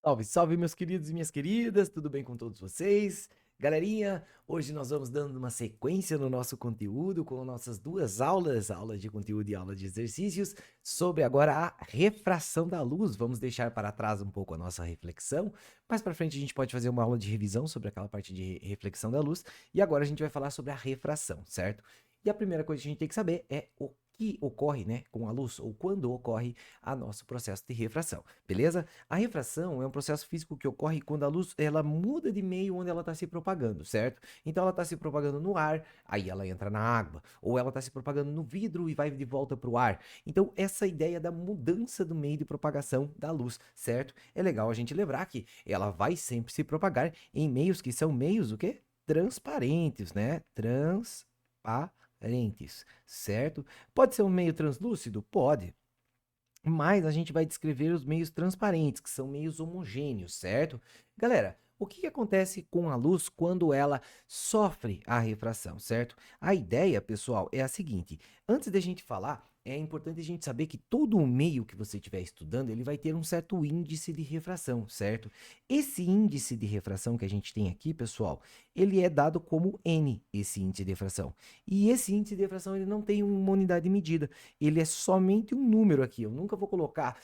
Salve, salve, meus queridos e minhas queridas, tudo bem com todos vocês? Galerinha, hoje nós vamos dando uma sequência no nosso conteúdo com nossas duas aulas, aula de conteúdo e aula de exercícios, sobre agora a refração da luz. Vamos deixar para trás um pouco a nossa reflexão, mais para frente a gente pode fazer uma aula de revisão sobre aquela parte de reflexão da luz, e agora a gente vai falar sobre a refração, certo? E a primeira coisa que a gente tem que saber é o que ocorre, né, com a luz, ou quando ocorre a nosso processo de refração, beleza? A refração é um processo físico que ocorre quando a luz ela muda de meio onde ela está se propagando, certo? Então ela está se propagando no ar, aí ela entra na água, ou ela está se propagando no vidro e vai de volta para o ar. Então essa ideia da mudança do meio de propagação da luz, certo? É legal a gente lembrar que ela vai sempre se propagar em meios que são meios o quê? Transparentes, né? Transparentes, certo? Pode ser um meio translúcido? Pode. Mas a gente vai descrever os meios transparentes, que são meios homogêneos, certo? Galera, o que acontece com a luz quando ela sofre a refração, certo? A ideia, pessoal, é a seguinte: antes da gente falar, é importante a gente saber que todo o meio que você estiver estudando, ele vai ter um certo índice de refração, certo? Esse índice de refração que a gente tem aqui, pessoal, ele é dado como N, esse índice de refração. E esse índice de refração, ele não tem uma unidade de medida, ele é somente um número aqui. Eu nunca vou colocar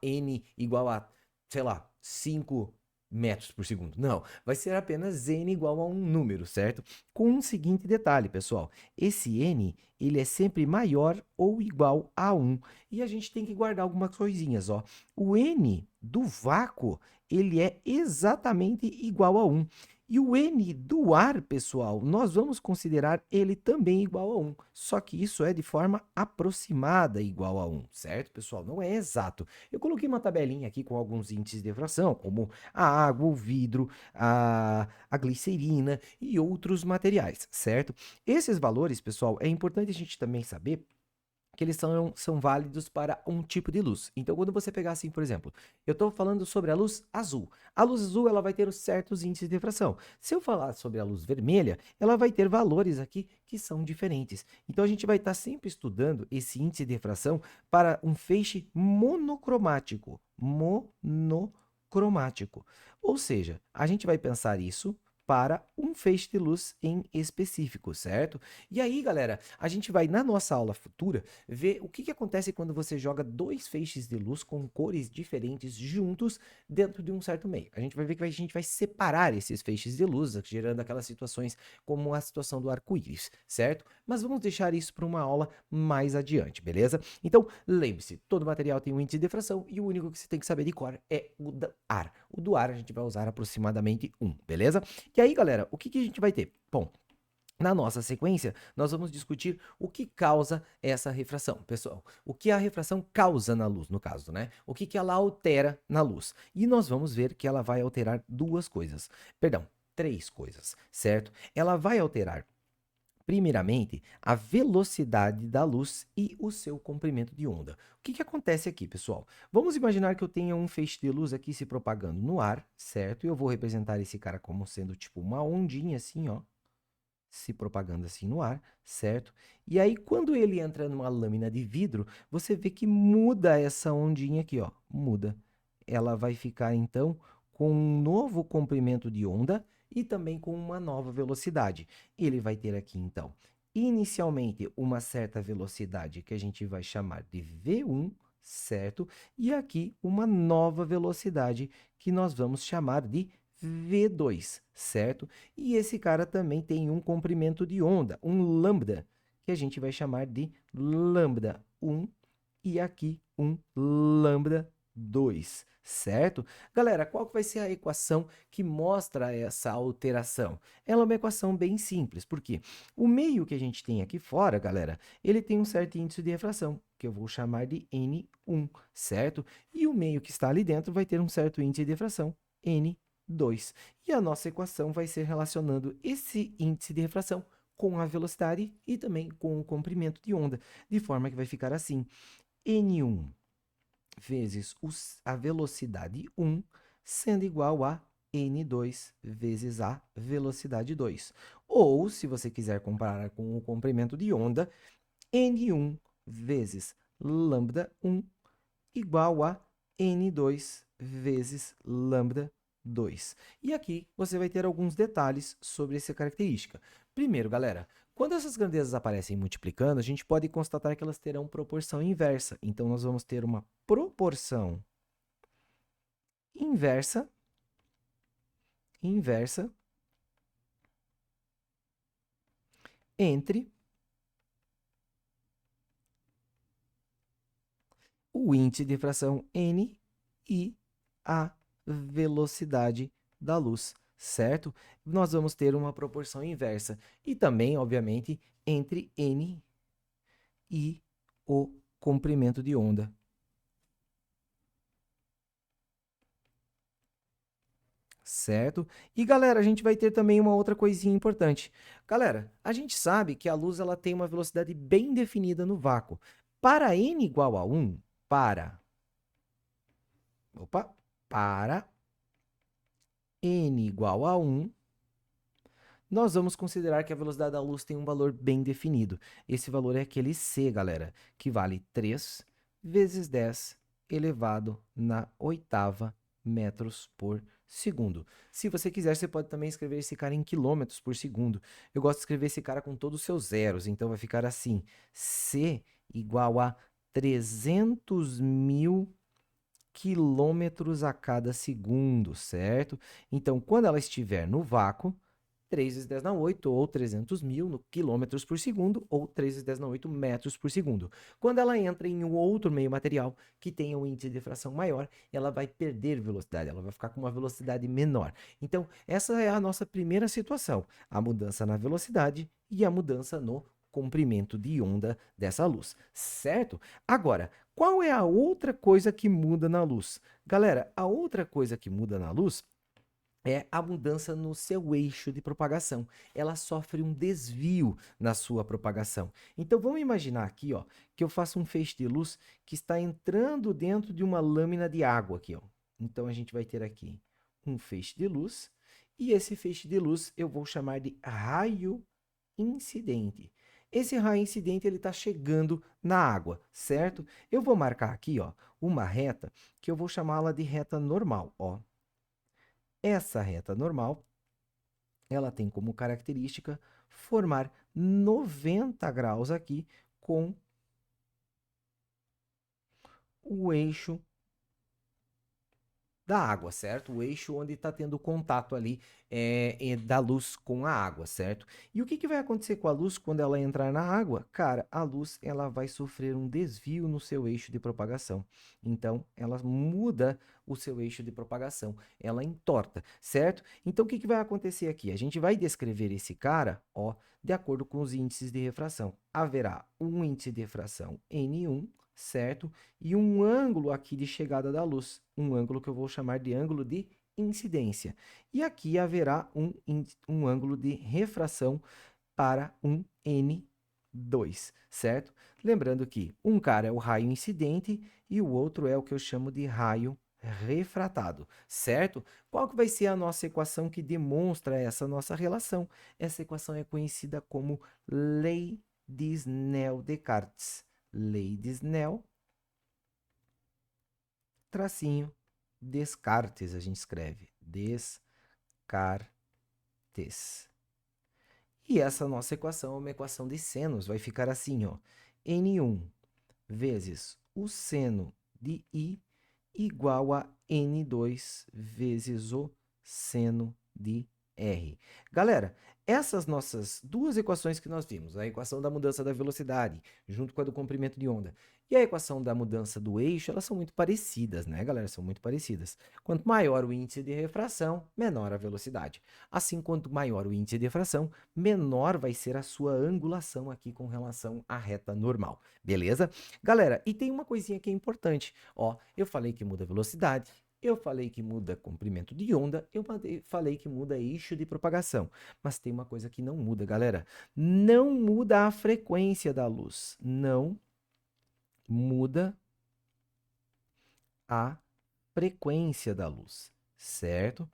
n igual a, sei lá, 5 metros por segundo. Não, vai ser apenas n igual a um número, certo? Com um seguinte detalhe, pessoal. Esse n, ele é sempre maior ou igual a 1. E a gente tem que guardar algumas coisinhas, ó. O n do vácuo, ele é exatamente igual a 1. E o N do ar, pessoal, nós vamos considerar ele também igual a 1. Só que isso é de forma aproximada igual a 1, certo, pessoal? Não é exato. Eu coloquei uma tabelinha aqui com alguns índices de fração, como a água, o vidro, a glicerina e outros materiais, certo? Esses valores, pessoal, é importante a gente também saber que eles são válidos para um tipo de luz. Então, quando você pegar assim, por exemplo, eu estou falando sobre a luz azul. A luz azul ela vai ter os certos índices de refração. Se eu falar sobre a luz vermelha, ela vai ter valores aqui que são diferentes. Então, a gente vai estar sempre estudando esse índice de refração para um feixe monocromático. Monocromático. Ou seja, a gente vai pensar isso para um feixe de luz em específico, certo? E aí, galera, a gente vai na nossa aula futura ver o que acontece quando você joga dois feixes de luz com cores diferentes juntos dentro de um certo meio. A gente vai ver que a gente vai separar esses feixes de luz, gerando aquelas situações como a situação do arco-íris, certo? Mas vamos deixar isso para uma aula mais adiante, beleza? Então, lembre-se, todo material tem um índice de difração e o único que você tem que saber de cor é o do ar. O do ar a gente vai usar aproximadamente 1, beleza? E aí, galera, o que a gente vai ter? Bom, na nossa sequência, nós vamos discutir o que causa essa refração, pessoal. O que a refração causa na luz, no caso, né? O que ela altera na luz. E nós vamos ver que ela vai alterar duas coisas. Perdão, três coisas, certo? Ela vai alterar, primeiramente, a velocidade da luz e o seu comprimento de onda. O que acontece aqui, pessoal? Vamos imaginar que eu tenha um feixe de luz aqui se propagando no ar, certo? E eu vou representar esse cara como sendo tipo uma ondinha assim, ó, se propagando assim no ar, certo? E aí, quando ele entra numa lâmina de vidro, você vê que muda essa ondinha aqui, ó, muda. Ela vai ficar, então, com um novo comprimento de onda e também com uma nova velocidade. Ele vai ter aqui, então, inicialmente uma certa velocidade que a gente vai chamar de V1, certo? E aqui uma nova velocidade que nós vamos chamar de V2, certo? E esse cara também tem um comprimento de onda, um lambda, que a gente vai chamar de lambda 1 e aqui um lambda 2, certo? Galera, qual que vai ser a equação que mostra essa alteração? Ela é uma equação bem simples, porque o meio que a gente tem aqui fora, galera, ele tem um certo índice de refração, que eu vou chamar de N1, certo? E o meio que está ali dentro vai ter um certo índice de refração, N2. E a nossa equação vai ser relacionando esse índice de refração com a velocidade e também com o comprimento de onda, de forma que vai ficar assim: N1 vezes a velocidade 1, sendo igual a N2 vezes a velocidade 2. Ou, se você quiser comparar com o comprimento de onda, N1 vezes lambda 1 igual a N2 vezes lambda 2. E aqui você vai ter alguns detalhes sobre essa característica. Primeiro, galera, quando essas grandezas aparecem multiplicando, a gente pode constatar que elas terão proporção inversa. Então, nós vamos ter uma proporção inversa entre o índice de refração n e a velocidade da luz, certo? Nós vamos ter uma proporção inversa. E também, obviamente, entre n e o comprimento de onda. Certo? E, galera, a gente vai ter também uma outra coisinha importante. Galera, a gente sabe que a luz ela tem uma velocidade bem definida no vácuo. Para n igual a 1, para n igual a 1, nós vamos considerar que a velocidade da luz tem um valor bem definido. Esse valor é aquele c, galera, que vale 3 vezes 10 elevado na oitava metros por segundo. Se você quiser, você pode também escrever esse cara em quilômetros por segundo. Eu gosto de escrever esse cara com todos os seus zeros, então vai ficar assim, c igual a 300.000 quilômetros a cada segundo, certo? Então, quando ela estiver no vácuo, 3 vezes 10 na 8, ou 300.000 no quilômetros por segundo, ou 3 vezes 10 na 8 metros por segundo. Quando ela entra em um outro meio material que tenha um índice de difração maior, ela vai perder velocidade, ela vai ficar com uma velocidade menor. Então, essa é a nossa primeira situação, a mudança na velocidade e a mudança no comprimento de onda dessa luz, certo? Agora, qual é a outra coisa que muda na luz? Galera, a outra coisa que muda na luz é a mudança no seu eixo de propagação. Ela sofre um desvio na sua propagação. Então, vamos imaginar aqui, ó, que eu faço um feixe de luz que está entrando dentro de uma lâmina de água aqui, ó. Então, a gente vai ter aqui um feixe de luz, e esse feixe de luz eu vou chamar de raio incidente. Esse raio incidente ele está chegando na água, certo? Eu vou marcar aqui, ó, uma reta que eu vou chamá-la de reta normal, ó. Essa reta normal, ela tem como característica formar 90 graus aqui com o eixo da água, certo? O eixo onde está tendo contato ali da luz com a água, certo? E o que, que vai acontecer com a luz quando ela entrar na água? Cara, a luz ela vai sofrer um desvio no seu eixo de propagação. Então, ela muda o seu eixo de propagação, ela entorta, certo? Então, o que, que vai acontecer aqui? A gente vai descrever esse cara, ó, de acordo com os índices de refração. Haverá um índice de refração N1, certo? E um ângulo aqui de chegada da luz, um ângulo que eu vou chamar de ângulo de incidência. E aqui haverá um ângulo de refração para um N2, certo? Lembrando que um cara é o raio incidente e o outro é o que eu chamo de raio refratado, certo? Qual que vai ser a nossa equação que demonstra essa nossa relação? Essa equação é conhecida como Lei de Snell-Descartes. Lei de Snell, tracinho, Descartes, a gente escreve. Descartes. E essa nossa equação é uma equação de senos. Vai ficar assim, ó. N1 vezes o seno de I igual a N2 vezes o seno de R. Galera, essas nossas duas equações que nós vimos, a equação da mudança da velocidade, junto com a do comprimento de onda, e a equação da mudança do eixo, elas são muito parecidas, né, galera? São muito parecidas. Quanto maior o índice de refração, menor a velocidade. Assim, quanto maior o índice de refração, menor vai ser a sua angulação aqui com relação à reta normal, beleza? Galera, e tem uma coisinha que é importante, ó, eu falei que muda a velocidade, eu falei que muda comprimento de onda, eu falei que muda eixo de propagação, mas tem uma coisa que não muda, galera, não muda a frequência da luz, não muda a frequência da luz, certo?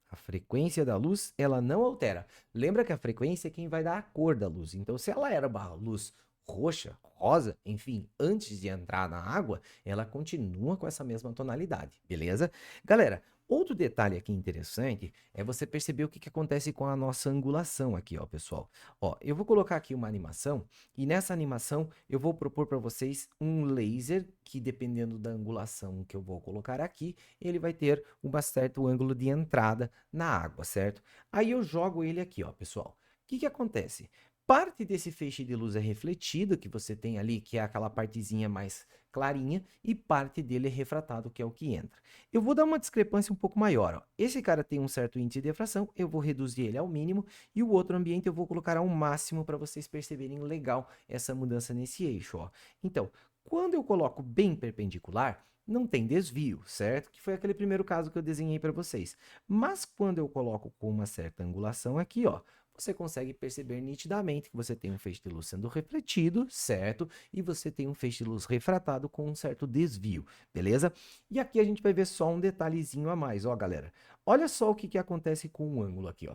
A frequência da luz, ela não altera. Lembra que a frequência é quem vai dar a cor da luz. Então, se ela era uma luz roxa, rosa, enfim, antes de entrar na água, ela continua com essa mesma tonalidade, beleza? Galera, outro detalhe aqui interessante é você perceber o que acontece com a nossa angulação aqui, ó, pessoal. Ó, eu vou colocar aqui uma animação e nessa animação eu vou propor para vocês um laser que, dependendo da angulação que eu vou colocar aqui, ele vai ter um certo ângulo de entrada na água, certo? Aí eu jogo ele aqui, ó, pessoal. O que acontece? Parte desse feixe de luz é refletido, que você tem ali, que é aquela partezinha mais clarinha, e parte dele é refratado, que é o que entra. Eu vou dar uma discrepância um pouco maior. Ó. Esse cara tem um certo índice de difração, eu vou reduzir ele ao mínimo, e o outro ambiente eu vou colocar ao máximo para vocês perceberem legal essa mudança nesse eixo. Ó. Então, quando eu coloco bem perpendicular, não tem desvio, certo? Que foi aquele primeiro caso que eu desenhei para vocês. Mas quando eu coloco com uma certa angulação aqui, ó, você consegue perceber nitidamente que você tem um feixe de luz sendo refletido, certo? E você tem um feixe de luz refratado com um certo desvio, beleza? E aqui a gente vai ver só um detalhezinho a mais, ó, galera. Olha só o que acontece com o ângulo aqui, ó.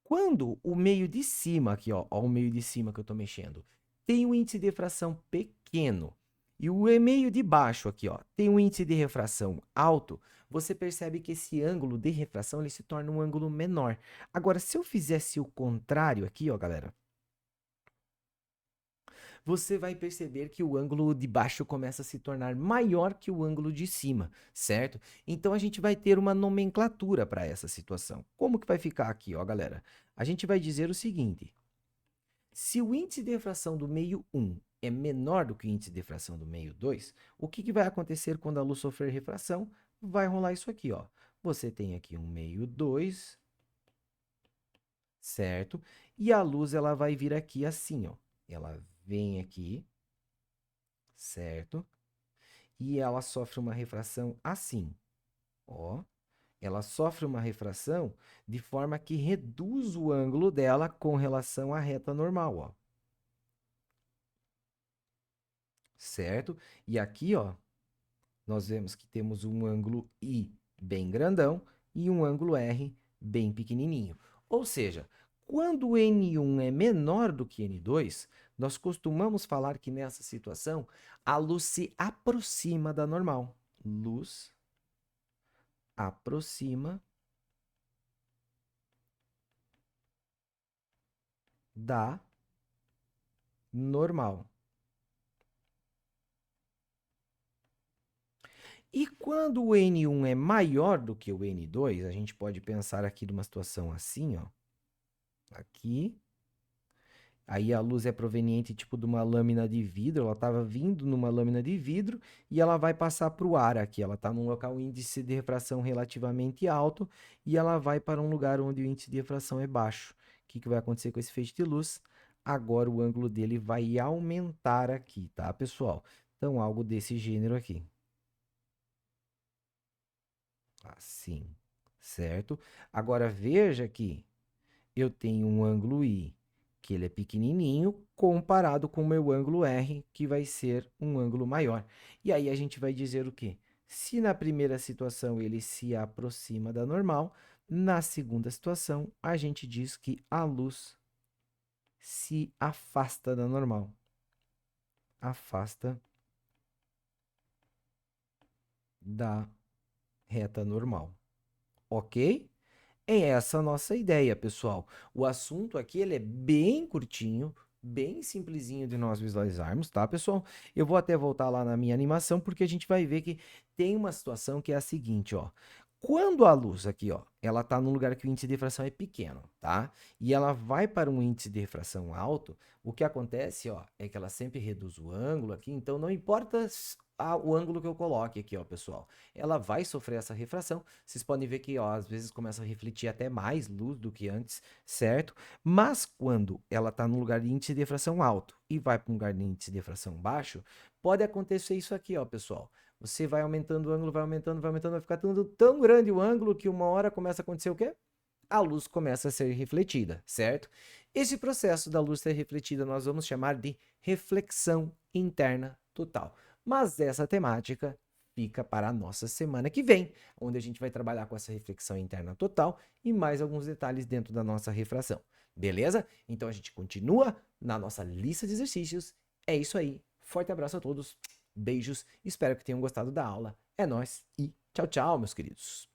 Quando o meio de cima aqui, ó o meio de cima que eu tô mexendo, tem um índice de refração pequeno, e o meio de baixo aqui, ó, tem um índice de refração alto, você percebe que esse ângulo de refração ele se torna um ângulo menor. Agora, se eu fizesse o contrário aqui, ó, galera, você vai perceber que o ângulo de baixo começa a se tornar maior que o ângulo de cima, certo? Então, a gente vai ter uma nomenclatura para essa situação. Como que vai ficar aqui, ó, galera? A gente vai dizer o seguinte: se o índice de refração do meio 1 é menor do que o índice de refração do meio 2, o que vai acontecer quando a luz sofrer refração? Vai rolar isso aqui, ó. Você tem aqui um meio 2, certo? E a luz ela vai vir aqui assim, ó. Ela vem aqui, certo? E ela sofre uma refração assim, ó. Ela sofre uma refração de forma que reduz o ângulo dela com relação à reta normal, ó. Certo? E aqui, ó, nós vemos que temos um ângulo I bem grandão e um ângulo R bem pequenininho. Ou seja, quando N1 é menor do que N2, nós costumamos falar que nessa situação a luz se aproxima da normal. Luz aproxima da normal. E quando o N1 é maior do que o N2, a gente pode pensar aqui numa situação assim, ó. Aqui. Aí a luz é proveniente tipo de uma lâmina de vidro, ela estava vindo numa lâmina de vidro e ela vai passar para o ar aqui. Ela está num local índice de refração relativamente alto e ela vai para um lugar onde o índice de refração é baixo. O que vai acontecer com esse feixe de luz? Agora o ângulo dele vai aumentar aqui, tá, pessoal? Então, algo desse gênero aqui. Assim, certo? Agora veja que eu tenho um ângulo I, que ele é pequenininho, comparado com o meu ângulo R, que vai ser um ângulo maior. E aí a gente vai dizer o quê? Se na primeira situação ele se aproxima da normal, na segunda situação a gente diz que a luz se afasta da normal. Afasta da reta normal. Ok? É essa a nossa ideia, pessoal. O assunto aqui ele é bem curtinho, bem simplesinho de nós visualizarmos, tá, pessoal? Eu vou até voltar lá na minha animação, porque a gente vai ver que tem uma situação que é a seguinte, ó. Quando a luz aqui, ó, ela está num lugar que o índice de refração é pequeno, tá? E ela vai para um índice de refração alto, o que acontece, ó, é que ela sempre reduz o ângulo aqui, então não importa o ângulo que eu coloque aqui, ó, pessoal. Ela vai sofrer essa refração. Vocês podem ver que, ó, às vezes começa a refletir até mais luz do que antes, certo? Mas quando ela está num lugar de índice de refração alto e vai para um lugar de índice de refração baixo, pode acontecer isso aqui, ó, pessoal. Você vai aumentando o ângulo, vai aumentando, vai ficar tão grande o ângulo que uma hora começa a acontecer o quê? A luz começa a ser refletida, certo? Esse processo da luz ser refletida nós vamos chamar de reflexão interna total. Mas essa temática fica para a nossa semana que vem, onde a gente vai trabalhar com essa reflexão interna total e mais alguns detalhes dentro da nossa refração. Beleza? Então a gente continua na nossa lista de exercícios É isso aí. Forte abraço a todos. Beijos. Espero que tenham gostado da aula. É nóis e tchau, tchau, meus queridos.